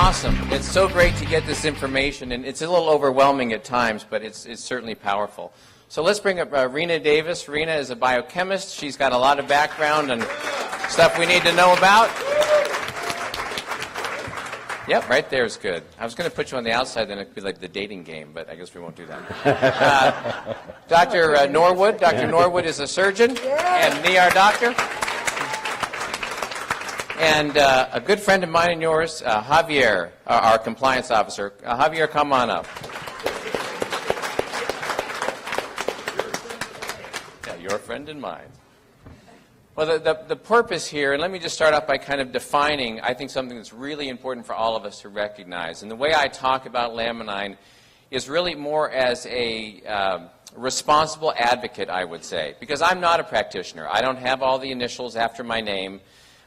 awesome. It's so great to get this information, and it's a little overwhelming at times, but it's certainly powerful. So let's bring up Rena Davis. Rena is a biochemist. She's got a lot of background and stuff we need to know about. Yep, right there is good. I was going to put you on the outside, then it'd be like the dating game, but I guess we won't do that. Dr. Norwood. Dr. Norwood is a surgeon and an ER doctor. And a good friend of mine and yours, Javier, our compliance officer. Javier, come on up. Yeah, your friend and mine. Well, the purpose here, and let me just start off by kind of defining, I think, something that's really important for all of us to recognize. And the way I talk about Laminine is really more as a responsible advocate, I would say, because I'm not a practitioner. I don't have all the initials after my name.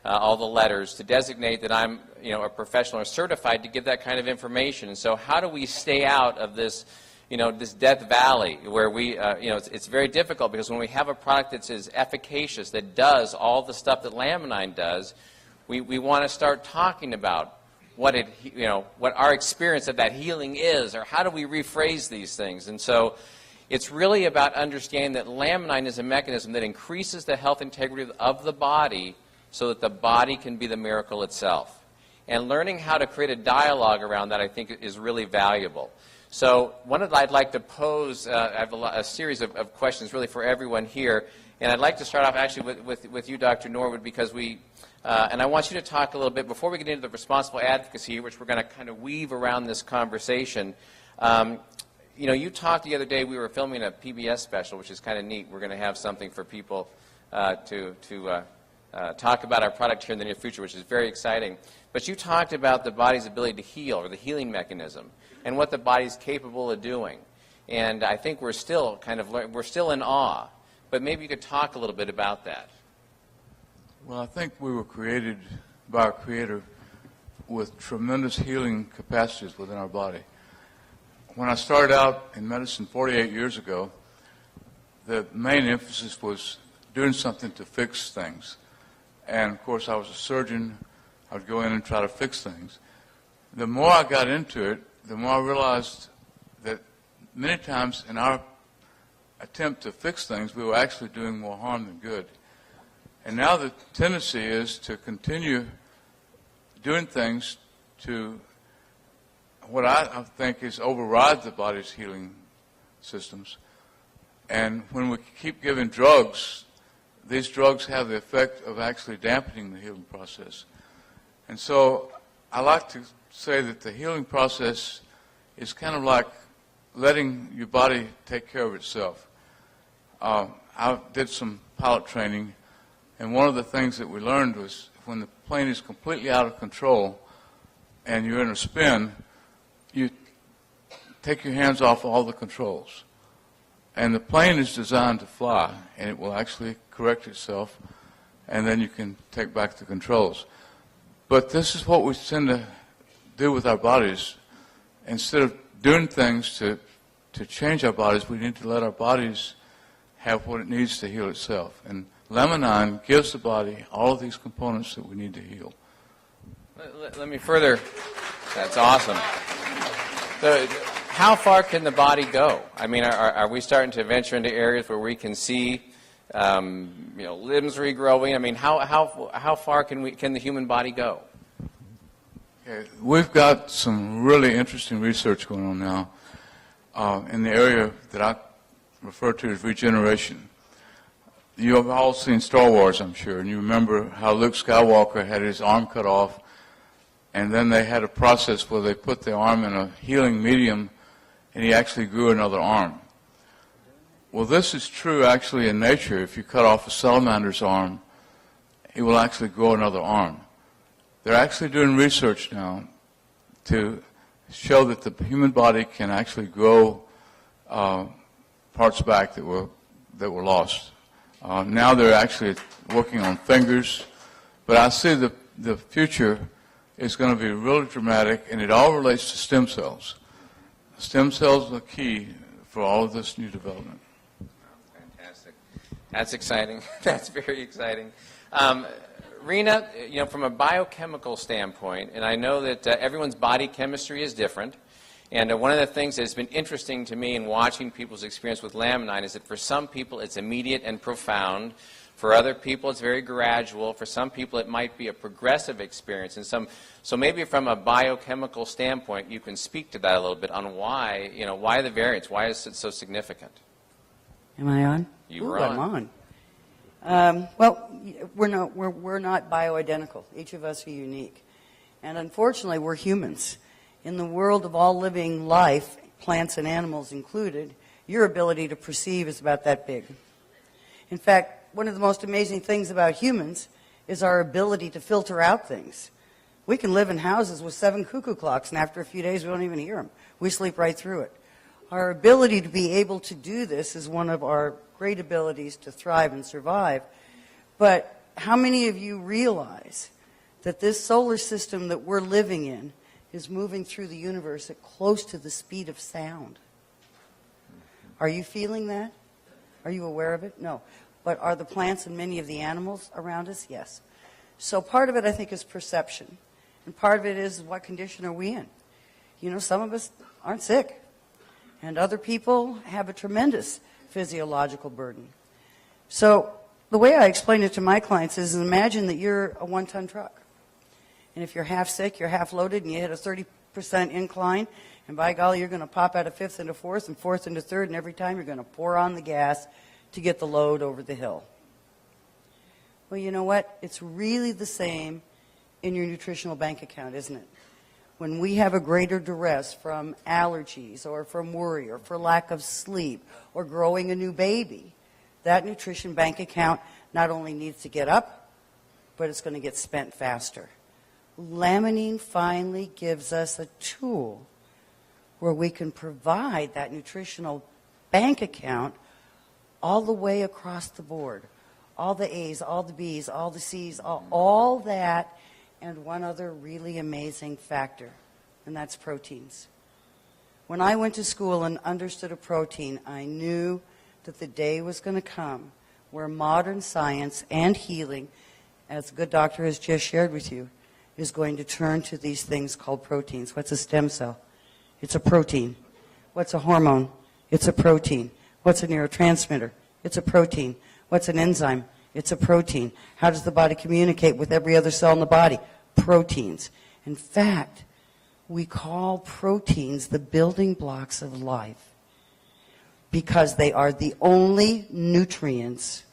All the letters to designate that I'm, a professional or certified to give that kind of information. And so, how do we stay out of this, this death valley where we, it's very difficult because when we have a product that's as efficacious, that does all the stuff that Laminine does, we want to start talking about what what our experience of that healing is, or how do we rephrase these things. And so, it's really about understanding that Laminine is a mechanism that increases the health integrity of the body, so that the body can be the miracle itself. And learning how to create a dialogue around that, I think, is really valuable. So one that I'd like to pose, I have a series of questions really for everyone here. And I'd like to start off actually with you, Dr. Norwood, because and I want you to talk a little bit, before we get into the responsible advocacy, which we're going to kind of weave around this conversation. You talked the other day, we were filming a PBS special, which is kind of neat. We're going to have something for people to talk about our product here in the near future, which is very exciting. But you talked about the body's ability to heal, or the healing mechanism, and what the body's capable of doing. And I think we're still we're still in awe. But maybe you could talk a little bit about that. Well, I think we were created by our Creator with tremendous healing capacities within our body. When I started out in medicine 48 years ago, the main emphasis was doing something to fix things. And, of course, I was a surgeon. I would go in and try to fix things. The more I got into it, the more I realized that many times in our attempt to fix things, we were actually doing more harm than good. And now the tendency is to continue doing things to what I think is override the body's healing systems. And when we keep giving drugs, these drugs have the effect of actually dampening the healing process. And so I like to say that the healing process is kind of like letting your body take care of itself. I did some pilot training, and one of the things that we learned was when the plane is completely out of control and you're in a spin, you take your hands off all the controls. And the plane is designed to fly, and it will actually correct itself, and then you can take back the controls. But this is what we tend to do with our bodies. Instead of doing things to change our bodies, we need to let our bodies have what it needs to heal itself. And Laminine gives the body all of these components that we need to heal. Let me further. That's awesome. How far can the body go? I mean, are we starting to venture into areas where we can see, limbs regrowing? I mean, how far can the human body go? Okay. We've got some really interesting research going on now in the area that I refer to as regeneration. You have all seen Star Wars, I'm sure, and you remember how Luke Skywalker had his arm cut off, and then they had a process where they put the arm in a healing medium, and he actually grew another arm. Well, this is true actually in nature. If you cut off a salamander's arm, he will actually grow another arm. They're actually doing research now to show that the human body can actually grow parts back that were lost. Now they're actually working on fingers, but I see the future is going to be really dramatic, and it all relates to stem cells. Stem cells are key for all of this new development. Fantastic. That's exciting. That's very exciting. Rena, from a biochemical standpoint, and I know that everyone's body chemistry is different, and one of the things that's been interesting to me in watching people's experience with Laminine is that for some people it's immediate and profound. For other people it's very gradual. For some people it might be a progressive experience. So maybe from a biochemical standpoint you can speak to that a little bit on why, why the variance, why is it so significant? Am I on? You were on. I'm on. Well, we're not bioidentical. Each of us are unique. And unfortunately, we're humans. In the world of all living life, plants and animals included, your ability to perceive is about that big. In fact, one of the most amazing things about humans is our ability to filter out things. We can live in houses with 7 cuckoo clocks, and after a few days, we don't even hear them. We sleep right through it. Our ability to be able to do this is one of our great abilities to thrive and survive. But how many of you realize that this solar system that we're living in is moving through the universe at close to the speed of sound? Are you feeling that? Are you aware of it? No. But are the plants and many of the animals around us? Yes. So part of it, I think, is perception. And part of it is what condition are we in? Some of us aren't sick. And other people have a tremendous physiological burden. So the way I explain it to my clients is imagine that you're a 1-ton truck. And if you're half sick, you're half loaded, and you hit a 30% incline, and by golly, you're going to pop out of 5th into 4th and 4th into 3rd, and every time you're going to pour on the gas to get the load over the hill. Well, you know what? It's really the same in your nutritional bank account, isn't it? When we have a greater duress from allergies or from worry or for lack of sleep or growing a new baby, that nutrition bank account not only needs to get up, but it's going to get spent faster. Laminine finally gives us a tool where we can provide that nutritional bank account all the way across the board. All the A's, all the B's, all the C's, all that, and one other really amazing factor, and that's proteins. When I went to school and understood a protein, I knew that the day was going to come where modern science and healing, as a good doctor has just shared with you, is going to turn to these things called proteins. What's a stem cell? It's a protein. What's a hormone? It's a protein. What's a neurotransmitter? It's a protein. What's an enzyme? It's a protein. How does the body communicate with every other cell in the body? Proteins. In fact, we call proteins the building blocks of life because they are the only nutrients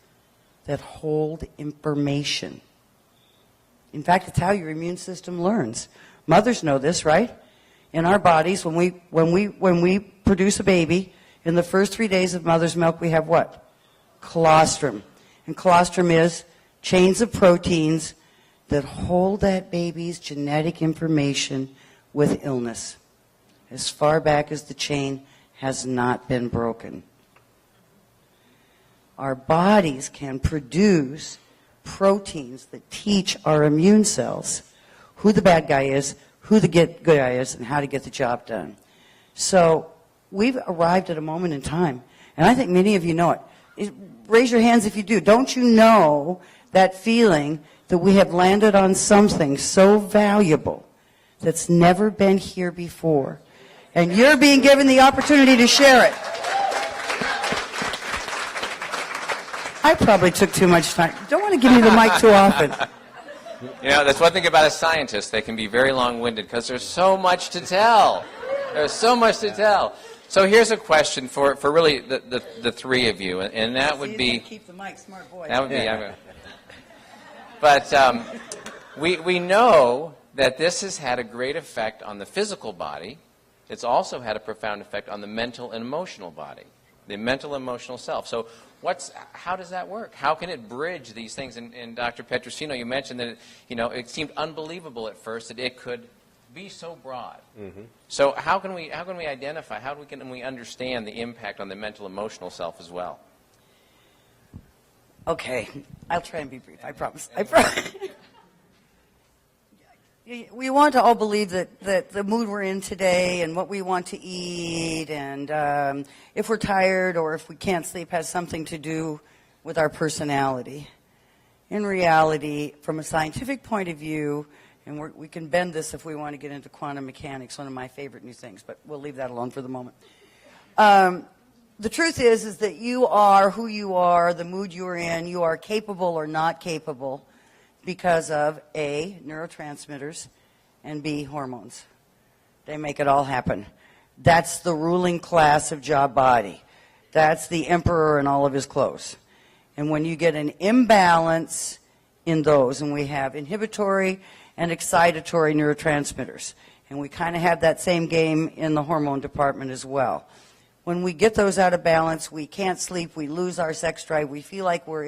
that hold information. In fact, it's how your immune system learns. Mothers know this, right? In our bodies, when we produce a baby, in the first 3 days of mother's milk, we have what? Colostrum. And colostrum is chains of proteins that hold that baby's genetic information with illness, as far back as the chain has not been broken. Our bodies can produce proteins that teach our immune cells who the bad guy is, who the good guy is, and how to get the job done. So we've arrived at a moment in time, and I think many of you know it. Raise your hands if you do. Don't you know that feeling that we have landed on something so valuable that's never been here before? And you're being given the opportunity to share it. I probably took too much time. Don't want to give me the mic too often. That's one thing about a scientist. They can be very long-winded because there's so much to tell. There's so much to tell. So here's a question for really the three of you, and that would be... Keep the mic, smart boy. That would be... But we know that this has had a great effect on the physical body. It's also had a profound effect on the mental and emotional body, the mental and emotional self. So how does that work? How can it bridge these things? And Dr. Petrosino, you mentioned that it seemed unbelievable at first that it could be so broad. Mm-hmm. So how can we identify? How can we understand the impact on the mental emotional self as well? Okay, I'll try and be brief. I promise. We want to all believe that the mood we're in today and what we want to eat and if we're tired or if we can't sleep has something to do with our personality. in reality, from a scientific point of view, and we can bend this if we want to get into quantum mechanics, one of my favorite new things, but we'll leave that alone for the moment. The truth is that you are who you are, the mood you're in. You are capable or not capable because of A, neurotransmitters, and B, hormones. They make it all happen. That's the ruling class of job body. That's the emperor in all of his clothes. And when you get an imbalance in those, and we have inhibitory and excitatory neurotransmitters, and we kind of have that same game in the hormone department as well. When we get those out of balance, we can't sleep, we lose our sex drive, we feel like our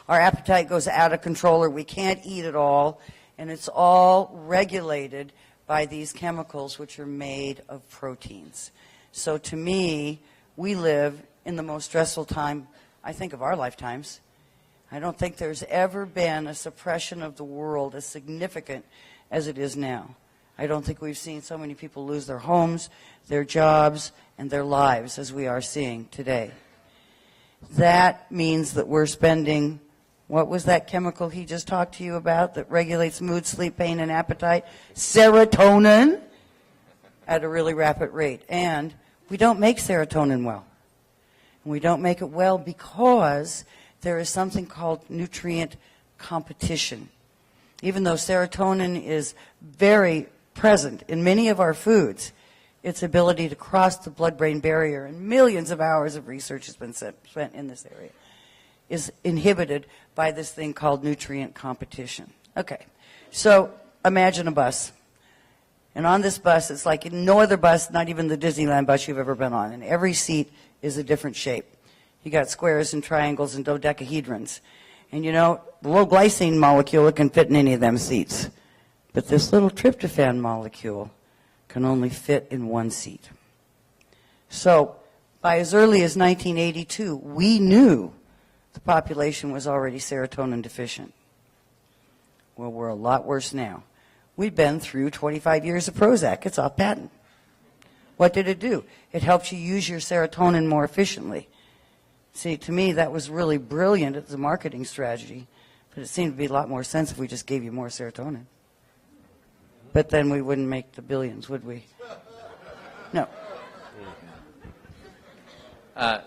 appetite goes out of control, or we can't eat at all, and it's all regulated by these chemicals which are made of proteins. So to me, we live in the most stressful time, I think, of our lifetimes. I don't think there's ever been a suppression of the world as significant as it is now. I don't think we've seen so many people lose their homes, their jobs, and their lives as we are seeing today. That means that we're spending, what was that chemical he just talked to you about that regulates mood, sleep, pain, and appetite? Serotonin, at a really rapid rate. And we don't make serotonin well. And we don't make it well because there is something called nutrient competition. Even though serotonin is very present in many of our foods, its ability to cross the blood-brain barrier, and millions of hours of research has been spent in this area, is inhibited by this thing called nutrient competition. Okay, so imagine a bus. And on this bus, it's like no other bus, not even the Disneyland bus you've ever been on. And every seat is a different shape. You got squares and triangles and dodecahedrons. And you know, the low glycine molecule can fit in any of them seats. But this little tryptophan molecule can only fit in one seat. So by as early as 1982, we knew the population was already serotonin deficient. Well, we're a lot worse now. We've been through 25 years of Prozac. It's off patent. What did it do? It helped you use your serotonin more efficiently. See, to me, that was really brilliant as a marketing strategy, but it seemed to be a lot more sense if we just gave you more serotonin. But then we wouldn't make the billions, would we? No. Dr.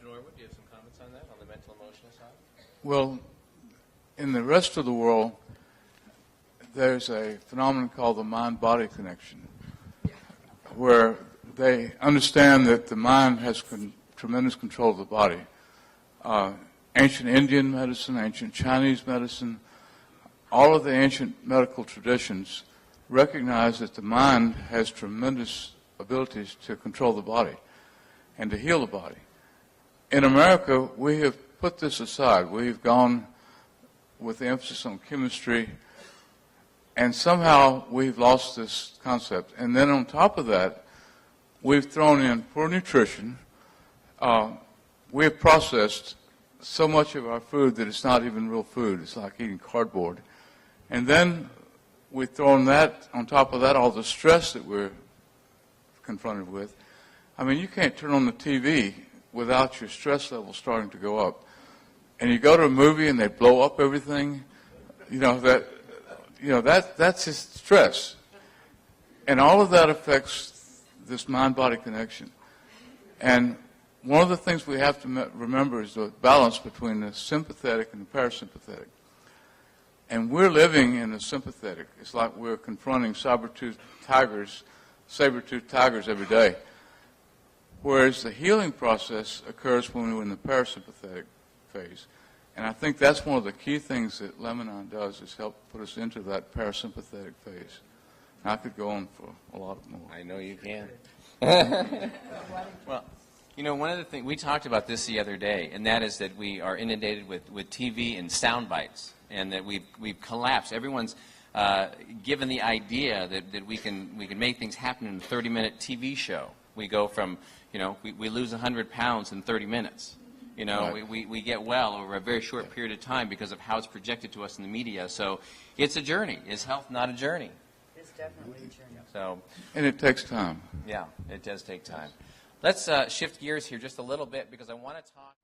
Norwood, do you have some comments on that, on the mental emotional side? Well, in the rest of the world, there's a phenomenon called the mind-body connection, where they understand that the mind has tremendous control of the body. Ancient Indian medicine, ancient Chinese medicine, all of the ancient medical traditions recognize that the mind has tremendous abilities to control the body and to heal the body. In America, we have put this aside. We've gone with the emphasis on chemistry, and somehow we've lost this concept. And then on top of that, we've thrown in poor nutrition. We have processed so much of our food that it's not even real food. It's like eating cardboard. And then we've thrown that, on top of that, all the stress that we're confronted with. I mean, you can't turn on the TV without your stress level starting to go up. And you go to a movie and they blow up everything, that's just stress. And all of that affects this mind-body connection. And one of the things we have to remember is the balance between the sympathetic and the parasympathetic. And we're living in the sympathetic. It's like we're confronting saber-toothed tigers every day. Whereas the healing process occurs when we're in the parasympathetic phase. And I think that's one of the key things that Lemonine does, is help put us into that parasympathetic phase. And I could go on for a lot more. I know you can. Well, one of the things, we talked about this the other day, and that is that we are inundated with TV and sound bites, and that we've collapsed. Everyone's given the idea that we can make things happen in a 30-minute TV show. We go from, we lose 100 pounds in 30 minutes. Right. We get well over a very short period of time because of how it's projected to us in the media. So it's a journey. Is health not a journey? It's definitely a journey. So, And it takes time. yeah, it does take time. Let's shift gears here just a little bit because I want to talk.